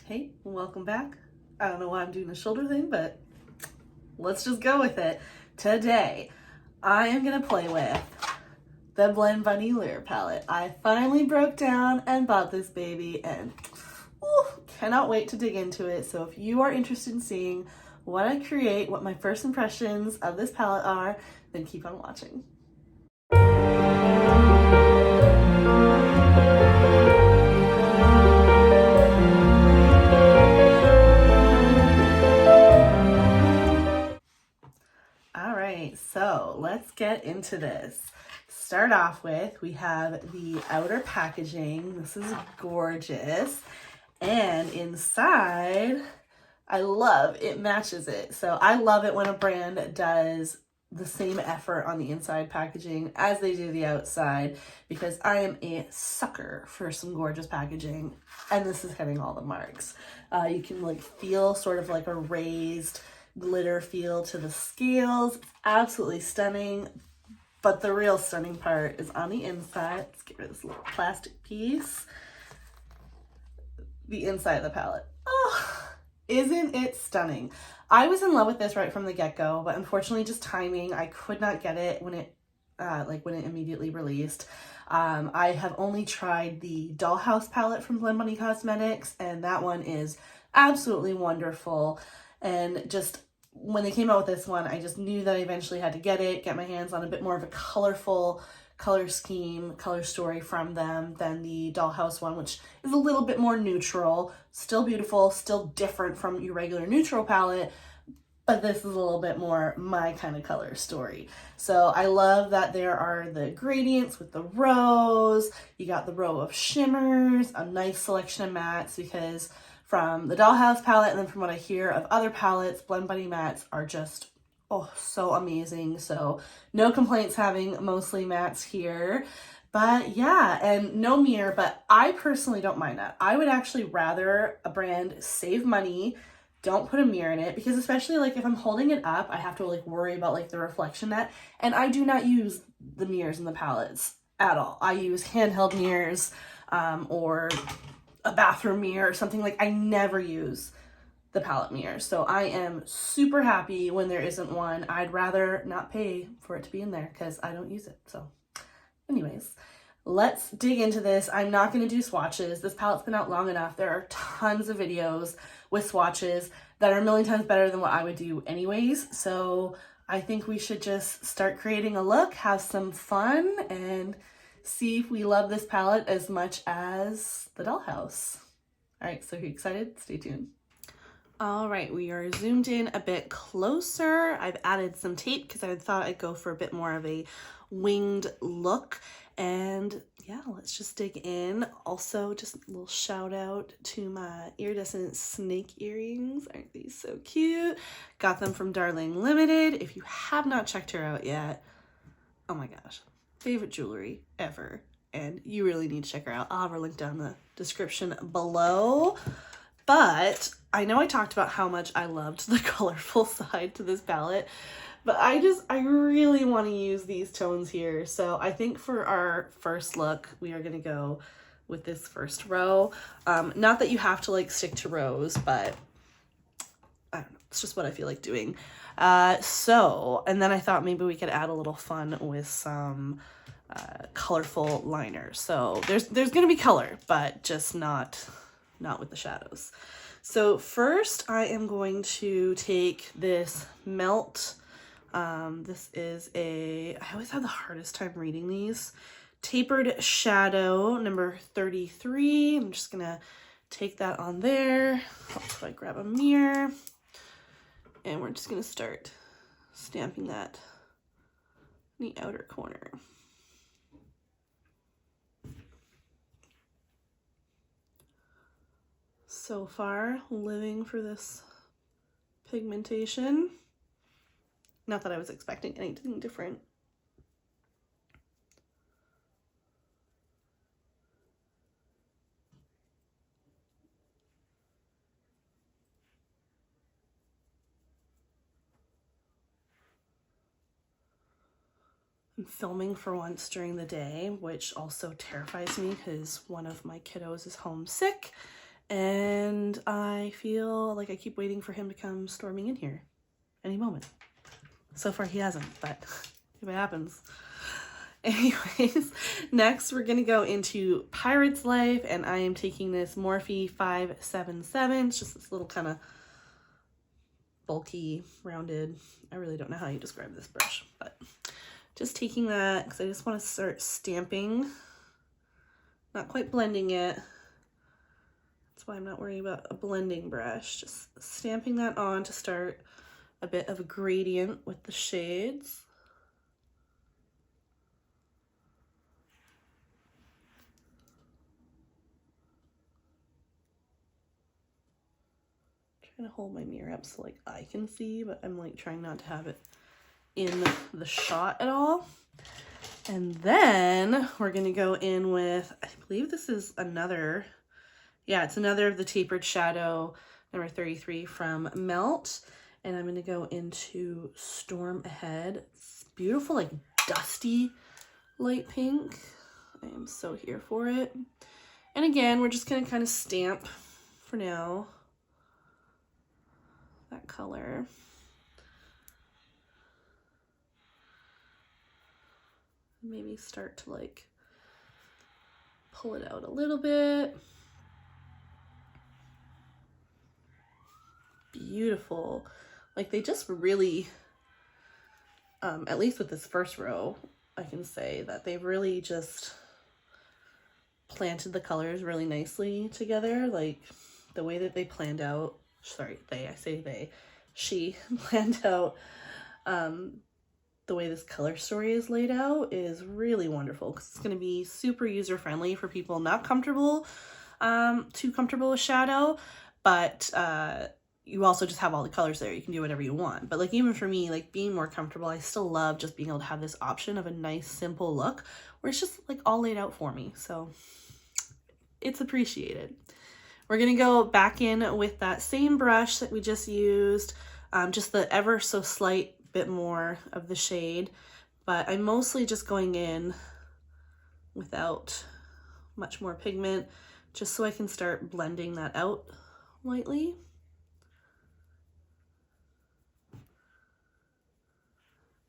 Hey, welcome back. I don't know why I'm doing the shoulder thing, but let's just go with it. Today, I am gonna play with the Blend Bunny Lure palette. I finally broke down and bought this baby and cannot wait to dig into it. So if you are interested in seeing what I create, what my first impressions of this palette are, then keep on watching. So let's get into this. Start off with, we have the outer packaging. This is gorgeous. And inside, I love, it matches it. So I love it when a brand does the same effort on the inside packaging as they do the outside, because I am a sucker for some gorgeous packaging. And this is hitting all the marks. You can like feel sort of like a raised glitter feel to the scales. It's absolutely stunning, but the real stunning part is on the inside. Let's get rid of this little plastic piece. The inside of the palette. Oh, isn't it stunning? I was in love with this right from the get-go, but unfortunately just timing, I could not get it when it immediately released. I have only tried the Dollhouse palette from Blend Bunny Cosmetics, and that one is absolutely wonderful. And just when they came out with this one, I just knew that I eventually had to get my hands on a bit more of a colorful color scheme, color story from them than the Dollhouse one, which is a little bit more neutral, still beautiful, still different from your regular neutral palette, but this is a little bit more my kind of color story. So I love that there are the gradients with the rows, you got the row of shimmers, a nice selection of mattes, because from the Dollhouse palette and then from what I hear of other palettes, Blend Bunny mattes are just, oh, so amazing. So no complaints having mostly mattes here. But yeah, and no mirror, but I personally don't mind that. I would actually rather a brand save money, don't put a mirror in it, because especially like if I'm holding it up, I have to like worry about like the reflection net, and I do not use the mirrors in the palettes at all. I use handheld mirrors or a bathroom mirror or something. Like I never use the palette mirror. So I am super happy when there isn't one. I'd rather not pay for it to be in there because I don't use it. So anyways, let's dig into this. I'm not going to do swatches. This palette's been out long enough. There are tons of videos with swatches that are a million times better than what I would do anyways. So I think we should just start creating a look, have some fun, and see if we love this palette as much as the Dollhouse. All right, so are you excited? Stay tuned. All right, we are zoomed in a bit closer. I've added some tape because I thought I'd go for a bit more of a winged look. And yeah, let's just dig in. Also, just a little shout out to my iridescent snake earrings. Aren't these so cute? Got them from Darling Limited. If you have not checked her out yet, oh my gosh, favorite jewelry ever. And you really need to check her out. I'll have her link down in the description below. But I know I talked about how much I loved the colorful side to this palette, but I really want to use these tones here. So I think for our first look, we are going to go with this first row. Not that you have to like stick to rows, but I don't know, it's just what I feel like doing. And then I thought maybe we could add a little fun with some colorful liners. So there's going to be color, but just not with the shadows. So first I am going to take this Melt. This is I always have the hardest time reading these. Tapered Shadow number 33. I'm just gonna take that on there. Also, I grab a mirror and we're just gonna start stamping that in the outer corner. So far, living for this pigmentation. Not that I was expecting anything different. I'm filming for once during the day, which also terrifies me because one of my kiddos is homesick And I feel like I keep waiting for him to come storming in here any moment. So far he hasn't, but if it happens. Anyways, next we're going to go into Pirate's Life, and I am taking this Morphe 577. It's just this little kind of bulky, rounded, I really don't know how you describe this brush, but just taking that because I just want to start stamping, not quite blending it. That's why I'm not worrying about a blending brush, just stamping that on to start a bit of a gradient with the shades. Trying to hold my mirror up so like I can see, but I'm like trying not to have it in the shot at all. And then we're gonna go in with, I believe this is another, yeah, it's another of the Tapered Shadow number 33 from Melt. And I'm gonna go into Storm Ahead. It's beautiful, like dusty light pink. I am so here for it. And again, we're just gonna kind of stamp for now that color. Maybe start to like pull it out a little bit. Beautiful. Like they just really, at least with this first row, I can say that they've really just planted the colors really nicely together. Like the way that they planned out, sorry, she planned out the way this color story is laid out is really wonderful, because it's going to be super user friendly for people not comfortable, too comfortable with shadow, but you also just have all the colors there. You can do whatever you want. But like even for me, like being more comfortable, I still love just being able to have this option of a nice simple look where it's just like all laid out for me. So it's appreciated. We're gonna go back in with that same brush that we just used, just the ever so slight bit more of the shade, but I'm mostly just going in without much more pigment, just so I can start blending that out lightly.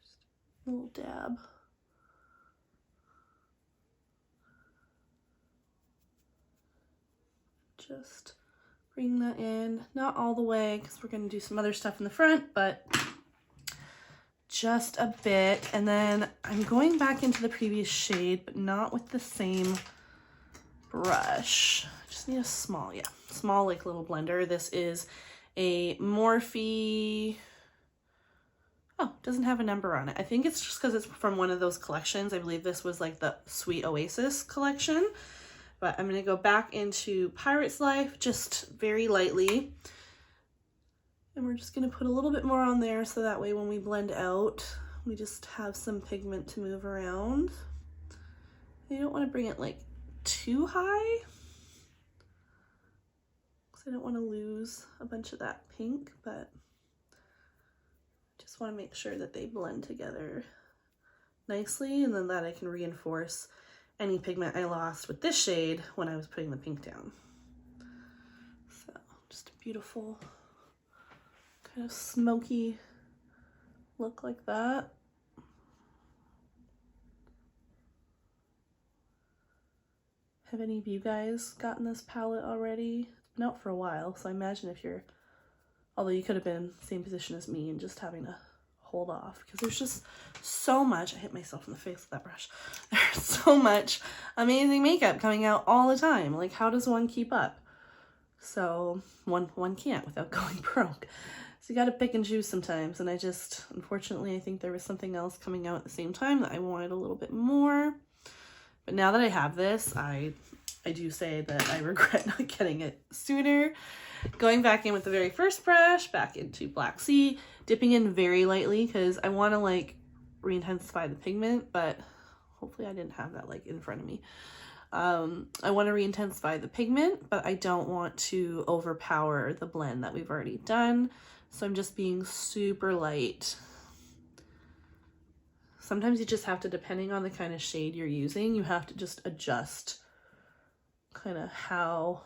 Just a little dab. Just bring that in, not all the way because we're going to do some other stuff in the front, but just a bit. And then I'm going back into the previous shade, but not with the same brush. I just need a small, small like little blender. This is a Morphe, oh, doesn't have a number on it. I think it's just because it's from one of those collections. I believe this was like the Sweet Oasis collection. But I'm going to go back into Pirate's Life just very lightly. And we're just going to put a little bit more on there so that way when we blend out, we just have some pigment to move around. You don't want to bring it like too high, because I don't want to lose a bunch of that pink, but just want to make sure that they blend together nicely, and then that I can reinforce any pigment I lost with this shade when I was putting the pink down. So just a beautiful kind of smoky look like that. Have any of you guys gotten this palette already? It's been out for a while, so I imagine if you're, although you could have been in the same position as me and just having to hold off, because there's just so much, I hit myself in the face with that brush, there's so much amazing makeup coming out all the time. Like how does one keep up? So one can't without going broke. So you got to pick and choose sometimes, and I just, unfortunately, I think there was something else coming out at the same time that I wanted a little bit more. But now that I have this, I do say that I regret not getting it sooner. Going back in with the very first brush, back into Black Sea, dipping in very lightly because I want to like re-intensify the pigment, but hopefully I didn't have that like in front of me. I want to re-intensify the pigment, but I don't want to overpower the blend that we've already done. So I'm just being super light. Sometimes you just have to, depending on the kind of shade you're using, you have to just adjust kind of how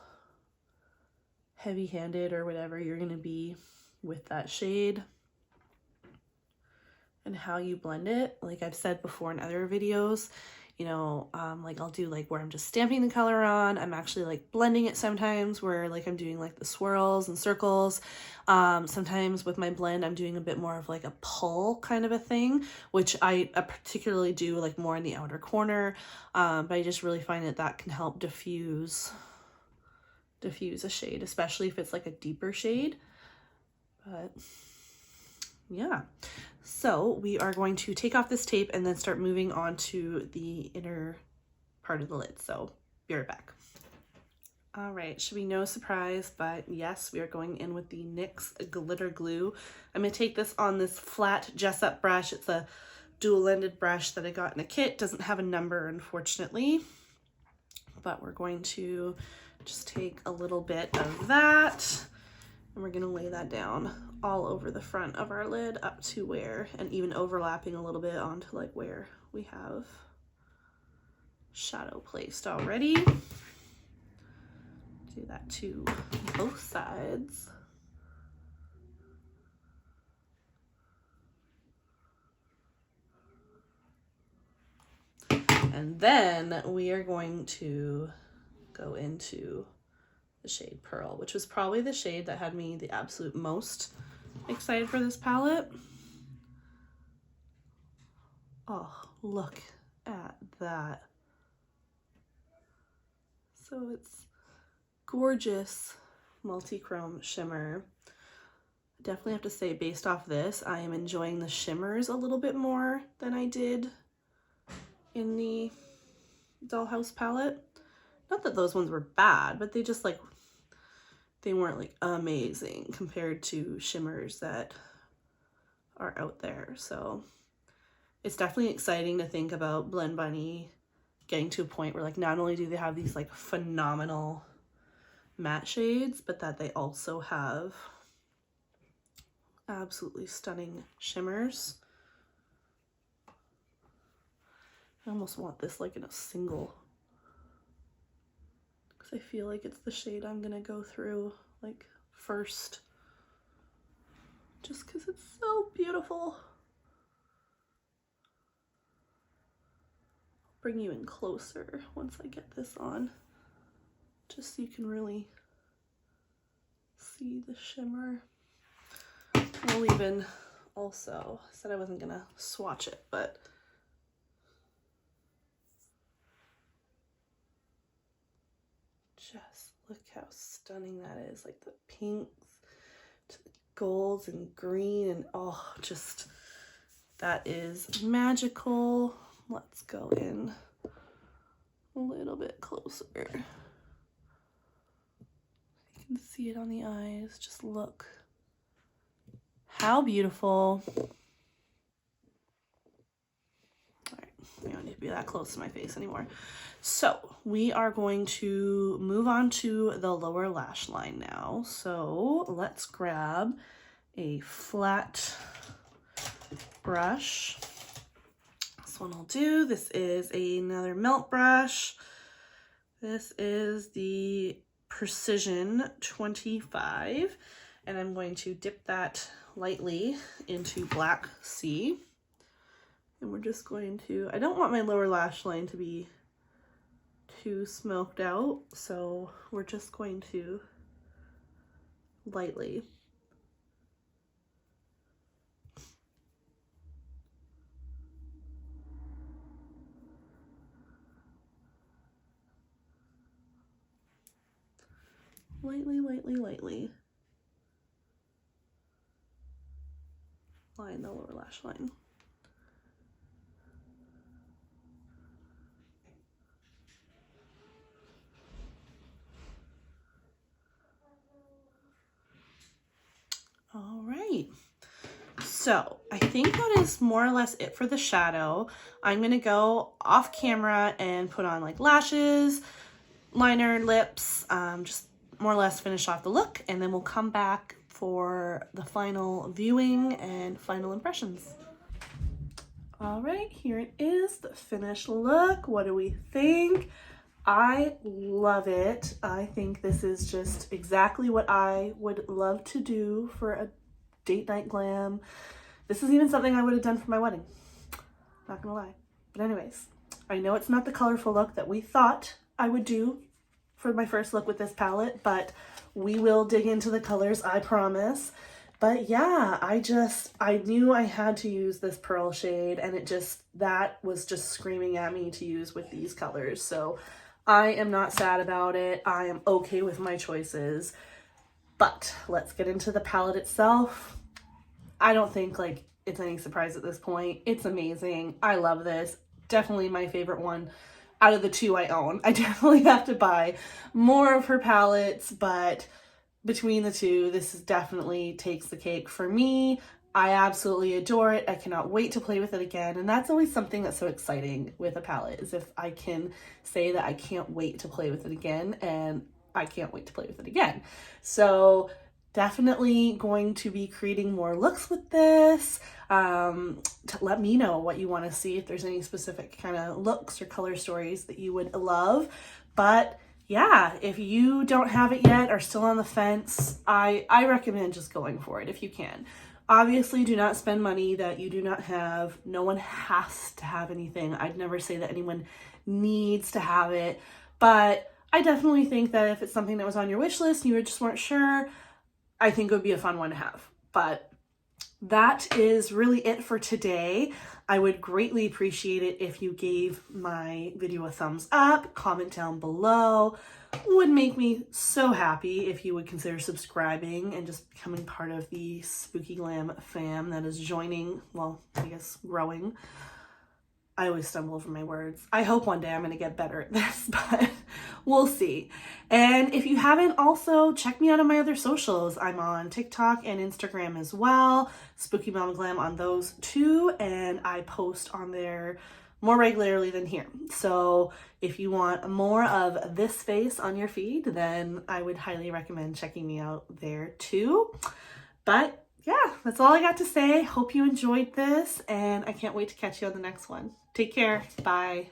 heavy-handed or whatever you're going to be with that shade and how you blend it. Like I've said before in other videos, you know, like I'll do like where I'm just stamping the color on. I'm actually like blending it sometimes where like I'm doing like the swirls and circles. Sometimes with my blend, I'm doing a bit more of like a pull kind of a thing, which I particularly do like more in the outer corner. But I just really find that that can help diffuse a shade, especially if it's like a deeper shade. But yeah, so we are going to take off this tape and then start moving on to the inner part of the lid. So be right back. All right, should be no surprise, but yes, we are going in with the NYX glitter glue. I'm gonna take this on this flat Jessup brush. It's a dual-ended brush that I got in a kit. Doesn't have a number, unfortunately, but we're going to just take a little bit of that and we're gonna lay that down all over the front of our lid up to where, and even overlapping a little bit onto like where we have shadow placed already. Do that to both sides. And then we are going to go into the shade Pearl, which was probably the shade that had me the absolute most excited for this palette. Oh, look at that. So it's gorgeous multi-chrome shimmer. I definitely have to say, based off this, I am enjoying the shimmers a little bit more than I did in the Dollhouse palette. Not that those ones were bad, but they just like, they weren't like amazing compared to shimmers that are out there. So it's definitely exciting to think about Blend Bunny getting to a point where like not only do they have these like phenomenal matte shades, but that they also have absolutely stunning shimmers. I almost want this like in a single, because I feel like it's the shade I'm gonna go through like first, just because it's so beautiful. I'll bring you in closer once I get this on, just so you can really see the shimmer. I'll even also, I said I wasn't gonna swatch it, but just look how stunning that is. Like the pinks to the golds and green, and oh, just, that is magical. Let's go in a little bit closer. You can see it on the eyes. Just look how beautiful. All right, we don't need to be that close to my face anymore. So we are going to move on to the lower lash line now. So let's grab a flat brush. This one will do. This is another melt brush. This is the Precision 25, and I'm going to dip that lightly into Black Sea. And we're just going to, I don't want my lower lash line to be too smoked out, so we're just going to lightly lightly line the lower lash line. All right, so I think that is more or less it for the shadow. I'm gonna go off camera and put on like lashes, liner, lips, just more or less finish off the look, and then we'll come back for the final viewing and final impressions. All right, here it is, the finished look. What do we think? I love it. I think this is just exactly what I would love to do for a date night glam. This is even something I would have done for my wedding. Not gonna lie. But anyways, I know it's not the colorful look that we thought I would do for my first look with this palette, but we will dig into the colors, I promise. But yeah, I knew I had to use this pearl shade, and that was just screaming at me to use with these colors. So I am not sad about it. I am okay with my choices. But let's get into the palette itself. I don't think like it's any surprise at this point. It's amazing. I love this. Definitely my favorite one out of the two I own. I definitely have to buy more of her palettes, but between the two, this definitely takes the cake for me. I absolutely adore it. I cannot wait to play with it again. And that's always something that's so exciting with a palette, is if I can say that I can't wait to play with it again, and I can't wait to play with it again. So definitely going to be creating more looks with this. Let me know what you want to see, if there's any specific kind of looks or color stories that you would love. But yeah, if you don't have it yet or still on the fence, I recommend just going for it if you can. Obviously, do not spend money that you do not have. No one has to have anything. I'd never say that anyone needs to have it, but I definitely think that if it's something that was on your wish list and you just weren't sure, I think it would be a fun one to have. But that is really it for today. I would greatly appreciate it if you gave my video a thumbs up, comment down below. Would make me so happy if you would consider subscribing and just becoming part of the Spooky Glam fam that is joining, well, I guess growing. I always stumble over my words. I hope one day I'm going to get better at this, but we'll see. And if you haven't, also check me out on my other socials. I'm on TikTok and Instagram as well. Spooky Mama Glam on those too. And I post on there more regularly than here. So if you want more of this face on your feed, then I would highly recommend checking me out there too. But yeah, that's all I got to say. Hope you enjoyed this, and I can't wait to catch you on the next one. Take care. Bye.